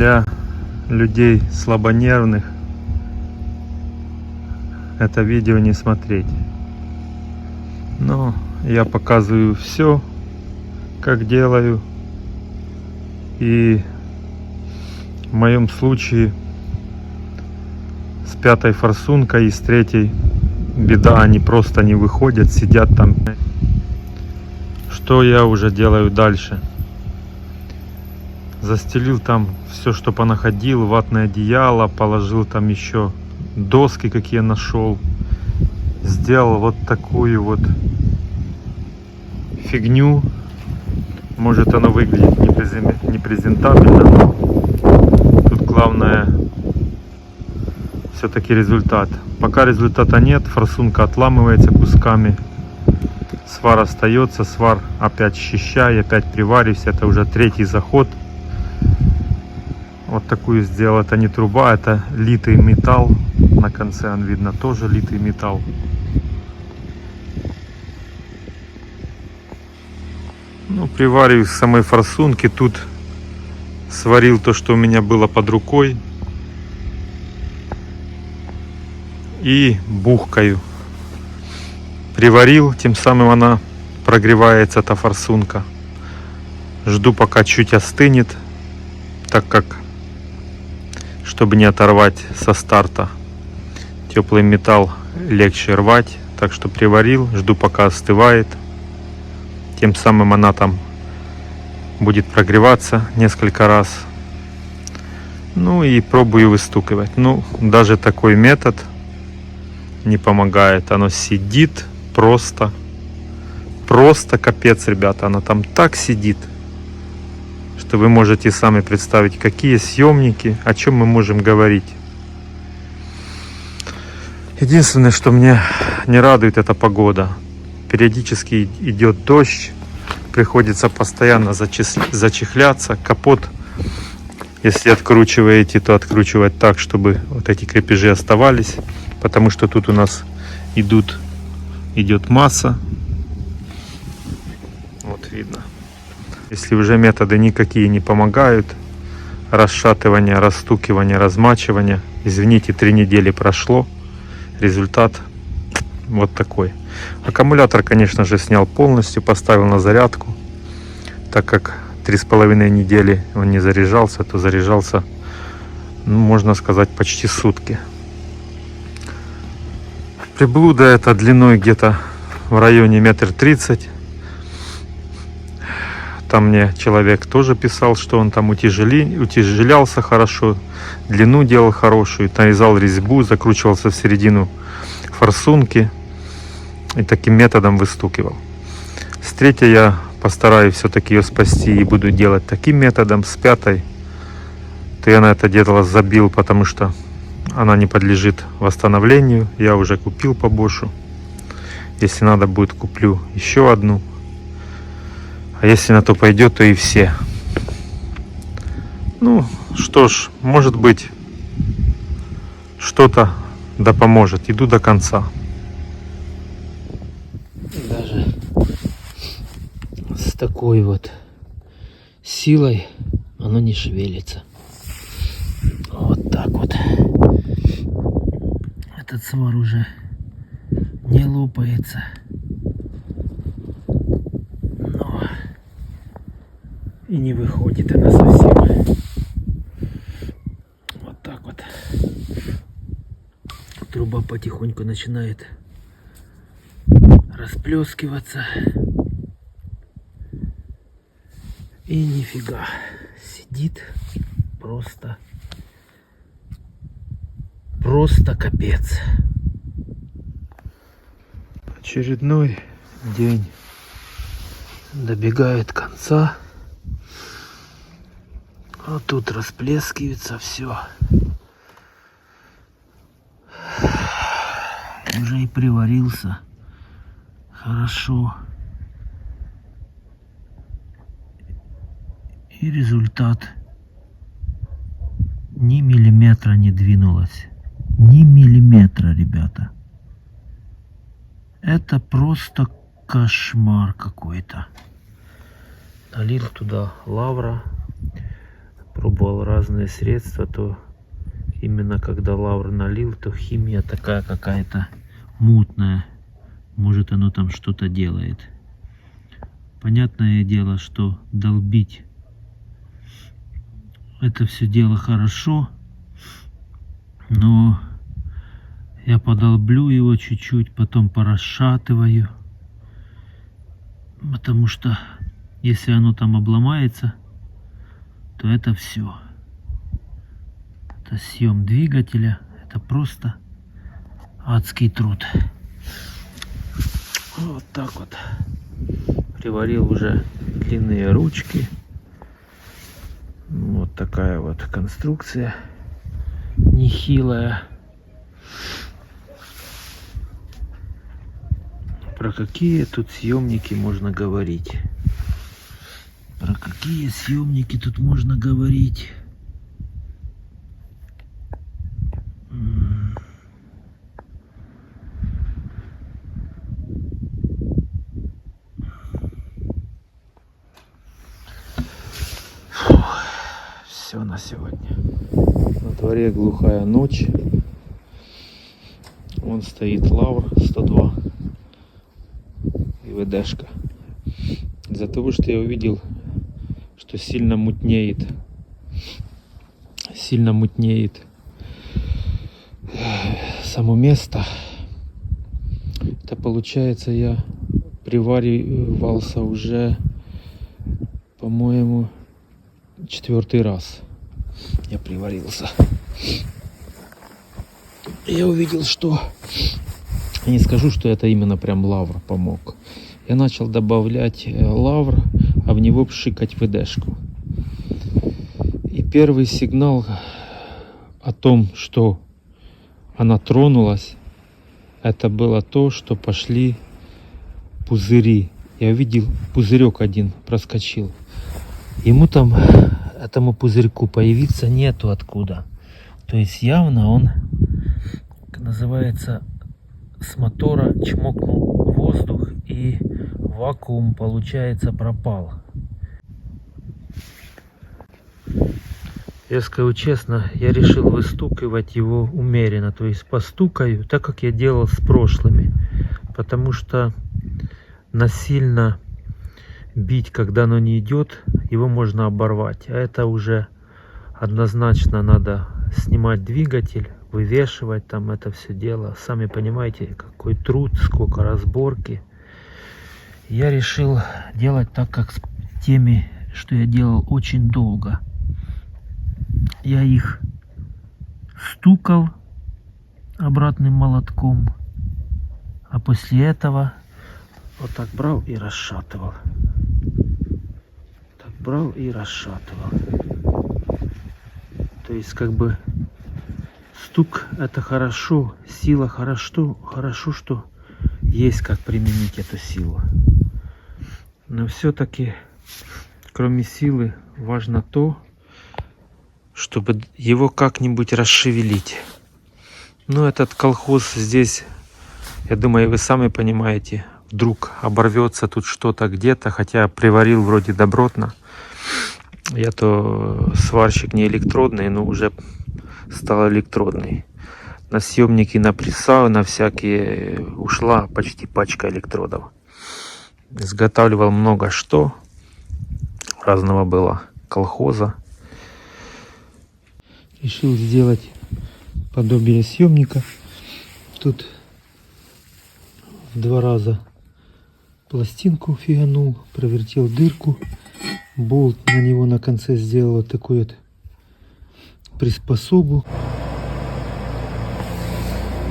Для людей слабонервных это видео не смотреть. Но я показываю все, как делаю. И в моем случае с 5-й форсункой и с 3-й беда, они просто не выходят, сидят там. Что я уже делаю дальше? Застелил там все, что понаходил, ватное одеяло, положил там еще доски, какие я нашел. Сделал вот такую вот фигню. Может, оно выглядит непрезентабельно, но тут главное все-таки результат. Пока результата нет, форсунка отламывается кусками, свар остается, свар опять счищай, опять привариваюсь. Это уже 3-й заход. Вот такую сделал. Это не труба, это литый металл. На конце он видно тоже литый металл. Ну, привариваюсь к самой форсунке. Тут сварил то, что у меня было под рукой. И бухкаю. Приварил, тем самым она прогревается, эта форсунка. Жду, пока чуть остынет, так как, чтобы не оторвать со старта, теплый металл легче рвать. Так что приварил, жду, пока остывает. Тем самым она там будет прогреваться несколько раз. Ну и пробую выстукивать. Ну, даже такой метод не помогает. Оно сидит просто капец, ребята. Она там так сидит, что вы можете сами представить, какие съемники, о чем мы можем говорить. Единственное, что мне не радует, это погода. Периодически идет дождь, приходится постоянно зачехляться. Капот, если откручиваете, то откручивать так, чтобы вот эти крепежи оставались, потому что тут у нас идет масса. Вот видно. Если уже методы никакие не помогают, расшатывание, растукивание, размачивание, извините, 3 недели прошло, результат вот такой. Аккумулятор, конечно же, снял полностью, поставил на зарядку, так как 3,5 недели он не заряжался, то заряжался, ну, можно сказать, почти сутки. Приблуда это длиной где-то в районе 1,30 м. Там мне человек тоже писал, что он там утяжелялся хорошо, длину делал хорошую, нарезал резьбу, закручивался в середину форсунки и таким методом выстукивал. С 3-й я постараюсь все-таки ее спасти и буду делать таким методом. С 5-й то я на это дело забил, потому что она не подлежит восстановлению. Я уже купил по Бошу. Если надо будет, куплю еще одну. А если на то пойдет, то и все. Ну, что ж, может быть, что-то да поможет. Иду до конца. Даже с такой вот силой оно не шевелится. Вот так вот. Этот свар уже не лопается. Но и не выходит она совсем. Вот так вот. Труба потихоньку начинает расплескиваться. И нифига. Сидит просто капец. Очередной день добегает конца. Вот тут расплескивается все. Уже и приварился хорошо. И результат ни миллиметра не двинулось. Ни миллиметра, ребята. Это просто кошмар какой-то. Налил туда лавра. пробовал разные средства, то именно когда лавр налил, то химия такая какая-то мутная. Может, оно там что-то делает. Понятное дело, что долбить это все дело хорошо, но я подолблю его чуть-чуть, потом порасшатываю, потому что если оно там обломается, то это все. Это съем двигателя, это просто адский труд. Вот так вот. Приварил уже длинные ручки. Вот такая вот конструкция нехилая. Про какие тут съемники можно говорить? Про какие съемники тут можно говорить? Все на сегодня. На дворе глухая ночь. Вон стоит лавр 102 и ВДшка. Из-за того, что я увидел, что сильно мутнеет само место, это получается, я приваривался уже, по-моему, 4-й раз я приварился. Я увидел, что... Я не скажу, что это именно прям лавр помог. Я начал добавлять лавр, а в него пшикать ВДшку. И первый сигнал о том, что она тронулась, это было то, что пошли пузыри. Я увидел, пузырек один проскочил. Ему там, этому пузырьку, появиться нету откуда. То есть явно он, называется, с мотора чмокнул воздух и вакуум, получается, пропал. Я скажу честно, я решил выстукивать его умеренно. То есть постукаю, так как я делал с прошлыми. Потому что насильно бить, когда оно не идет, его можно оборвать. А это уже однозначно надо снимать двигатель, вывешивать там это все дело. Сами понимаете, какой труд, сколько разборки. Я решил делать так, как с теми, что я делал очень долго. Я их стукал обратным молотком, а после этого вот так брал и расшатывал. Так брал и расшатывал. То есть как бы стук это хорошо, сила хорошо, что есть как применить эту силу. Но все-таки кроме силы важно то, чтобы его как-нибудь расшевелить. Ну, этот колхоз здесь, я думаю, вы сами понимаете, вдруг оборвется тут что-то где-то, хотя приварил вроде добротно. Я-то сварщик не электродный, но уже стал электродный. На съемники, на пресса, на всякие ушла почти пачка электродов. Изготавливал много что. Разного было колхоза. Решил сделать подобие съемника. Тут в 2 раза пластинку фиганул, провертел дырку, болт на него на конце сделал вот такой вот приспособу.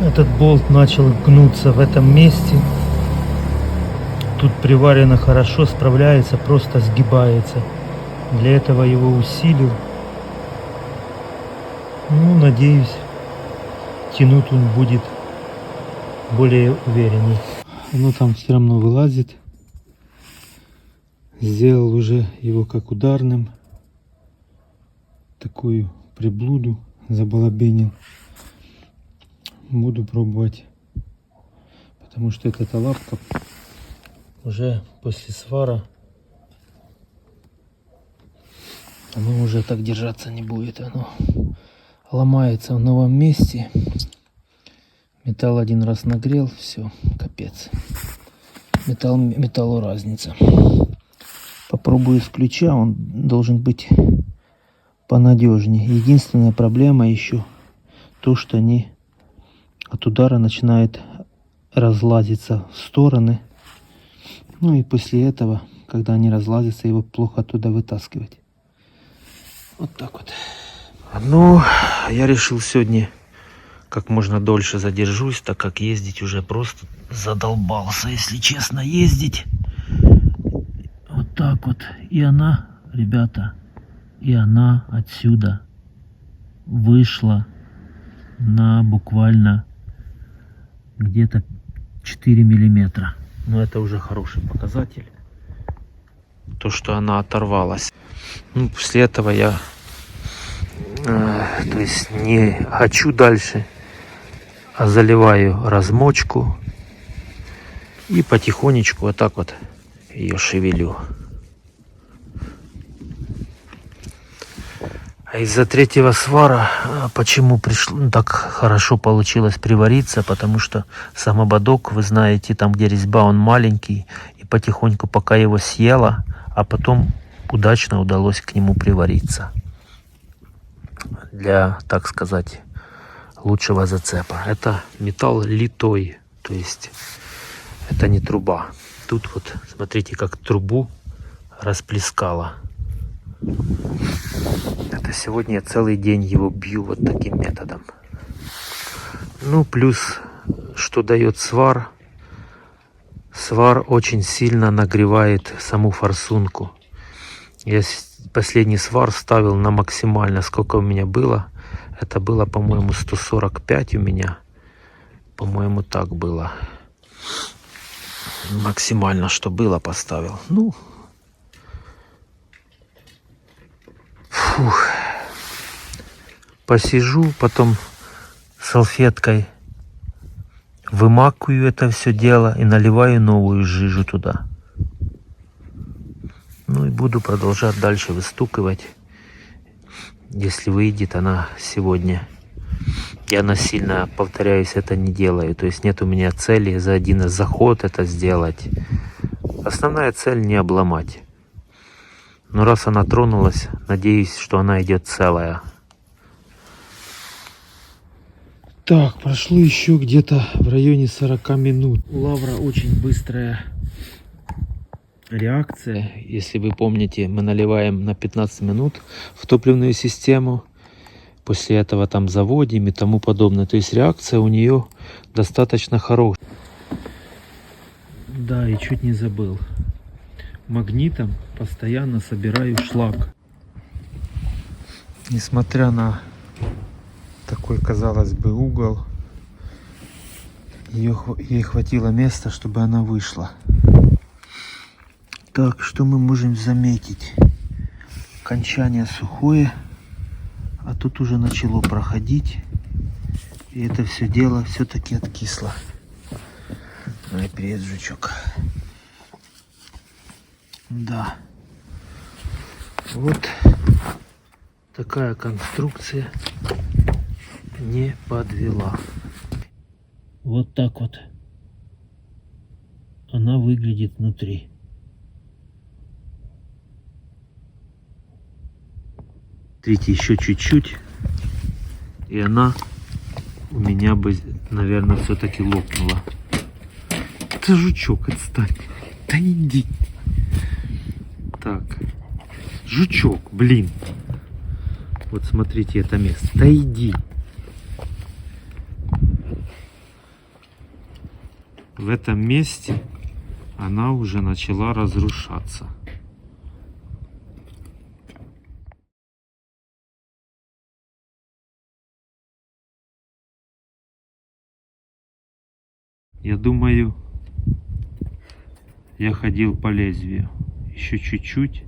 Этот болт начал гнуться в этом месте. Тут приварено хорошо, справляется, просто сгибается. Для этого его усилил. Ну, надеюсь, тянуть он будет более уверенней. Оно там все равно вылазит. Сделал уже его как ударным. Такую приблуду забалабенил. Буду пробовать. Потому что эта лапка уже после свара Оно уже так держаться не будет. Оно ломается в новом месте. Металл один раз нагрел, все, капец. Металлу разница. Попробую с ключа, он должен быть понадежнее. Единственная проблема еще то, что они от удара начинают разлазиться в стороны. Ну и после этого, когда они разлазятся, его плохо оттуда вытаскивать. Вот так вот. Ну, я решил сегодня как можно дольше задержусь, так как ездить уже просто задолбался, если честно, ездить. Вот так вот. И она, ребята, и она отсюда вышла на буквально где-то 4 миллиметра. Но это уже хороший показатель. То, что она оторвалась. Ну, после этого я то есть не хочу дальше, а заливаю размочку и потихонечку вот так вот ее шевелю. А из-за третьего свара почему пришло так хорошо получилось привариться, потому что сам ободок, вы знаете, там где резьба, он маленький, и потихоньку пока его съела, а потом удачно удалось к нему привариться для, так сказать, лучшего зацепа. Это металл литой, то есть это не труба. Тут вот смотрите, как трубу расплескало. Это сегодня я целый день его бью вот таким методом. Ну плюс что дает свар? Свар очень сильно нагревает саму форсунку. Я последний свар ставил на максимально, сколько у меня было. Это было, по-моему, 145 у меня. По-моему, так было. Максимально, что было, поставил. Ну, фух. Посижу, потом салфеткой вымакиваю это все дело и наливаю новую жижу туда. Ну и буду продолжать дальше выстукивать. Если выйдет она сегодня. Я насильно, повторяюсь, это не делаю. То есть нет у меня цели за один заход это сделать. Основная цель не обломать. Но раз она тронулась, надеюсь, что она идет целая. Так, прошло еще где-то в районе 40 минут. У Лавра очень быстрая реакция. Если вы помните, мы наливаем на 15 минут в топливную систему. После этого там заводим и тому подобное. То есть реакция у нее достаточно хорошая. Да, и чуть не забыл. Магнитом постоянно собираю шлак. Несмотря на такой, казалось бы, угол, ей хватило места, чтобы она вышла. Так, что мы можем заметить? Кончание сухое, а тут уже начало проходить, и это все дело все-таки откисло. Ай, привет, жучок. Да. Вот такая конструкция не подвела. Вот так вот она выглядит внутри. Смотрите, еще чуть-чуть, и она у меня бы, наверное, все-таки лопнула. Это жучок, отстань. Да иди. Так, жучок, блин. Вот смотрите это место. Да иди. В этом месте она уже начала разрушаться. Я думаю, я ходил по лезвию. Еще чуть-чуть,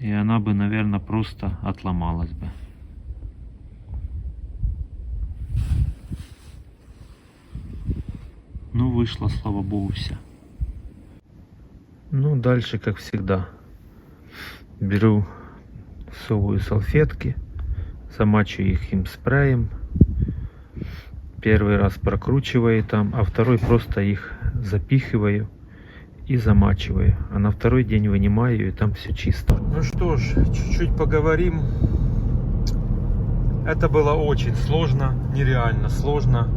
и она бы, наверное, просто отломалась бы. Ну, вышло, слава богу, вся. Ну, дальше, как всегда, беру всовываю салфетки, замачиваю их им спреем. Первый раз прокручиваю там, а второй просто их запихиваю и замачиваю. А на второй день вынимаю, и там все чисто. Ну что ж, чуть-чуть поговорим. Это было очень сложно, нереально сложно.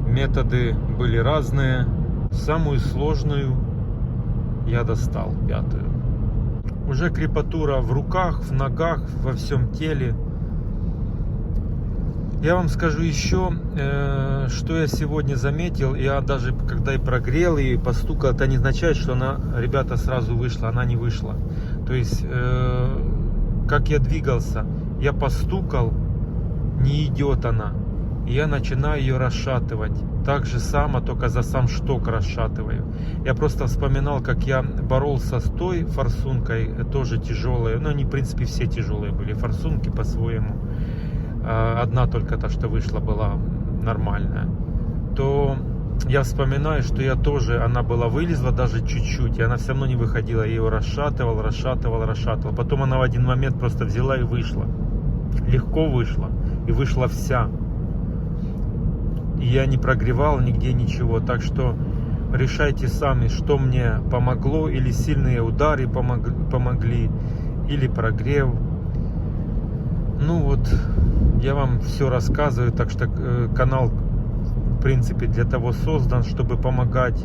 Методы были разные. Самую сложную я достал, 5-ю. Уже крепатура в руках, в ногах, во всем теле. Я вам скажу еще, что я сегодня заметил. Я даже когда и прогрел, и постукал, это не означает, что она, ребята, сразу вышла. Она не вышла. То есть, как я двигался, я постукал, не идет она. И я начинаю ее расшатывать. Так же само, только за сам шток расшатываю. Я просто вспоминал, как я боролся с той форсункой, тоже тяжелые. Ну, они, в принципе, все тяжелые были форсунки по-своему. Одна только та, что вышла, была нормальная. То я вспоминаю, что я тоже, она была вылезла даже чуть-чуть, и она все равно не выходила. Я ее расшатывал. Потом она в один момент просто взяла и вышла. Легко вышла. И вышла вся. И я не прогревал нигде ничего. Так что решайте сами, что мне помогло. Или сильные удары помогли, или прогрев. Ну вот, я вам все рассказываю. Так что канал, в принципе, для того создан, чтобы помогать.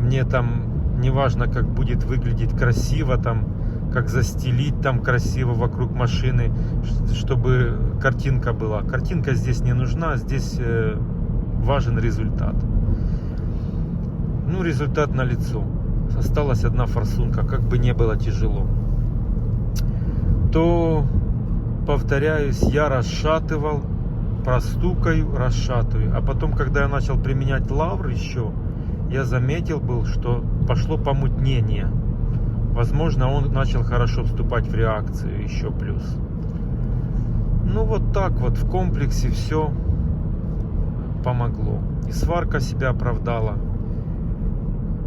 Мне там не важно, как будет выглядеть красиво, там, как застелить там красиво вокруг машины, чтобы картинка была. Картинка здесь не нужна, здесь важен результат. Ну, результат налицо. Осталась одна форсунка, как бы не было тяжело. То, повторяюсь, я расшатывал, простукаю, расшатываю. А потом, когда я начал применять лавр еще, я заметил был, что пошло помутнение. Возможно, он начал хорошо вступать в реакцию еще плюс. Ну вот так вот в комплексе все помогло. И сварка себя оправдала.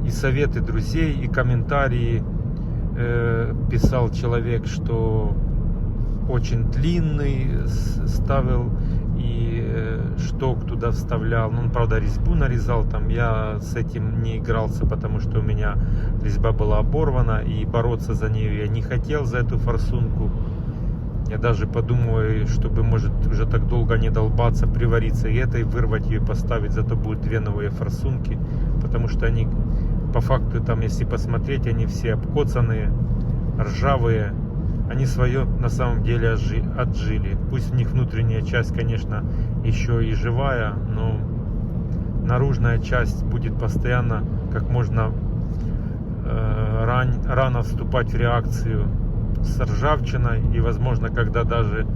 И советы друзей, и комментарии. Писал человек, что очень длинный ставил и шток туда вставлял. Ну, он, правда, резьбу нарезал там. Я с этим не игрался, потому что у меня резьба была оборвана, и бороться за нее я не хотел, за эту форсунку. Я даже подумаю, чтобы, может, уже так долго не долбаться, привариться и этой, вырвать ее и поставить. Зато будет 2 новые форсунки, потому что они, по факту, там, если посмотреть, они все обкоцанные, ржавые. Они свое на самом деле отжили. Пусть у них внутренняя часть, конечно, еще и живая, но наружная часть будет постоянно как можно рано вступать в реакцию с ржавчиной. И, возможно, когда даже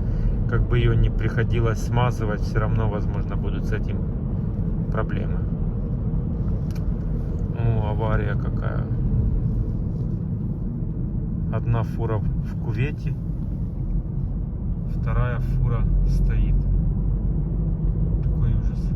как бы ее не приходилось смазывать, все равно, возможно, будут с этим проблемы. О, авария какая. Одна фура в кювете, вторая фура стоит. Такой ужас.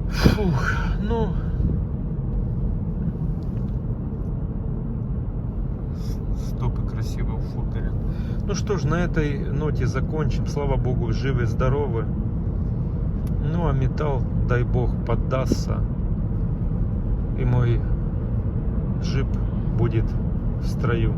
Фух, ну... Стопы красиво уфотали. Ну что ж, на этой ноте закончим. Слава богу, живы, здоровы. Ну а металл, дай бог, поддастся, и мой джип будет в строю.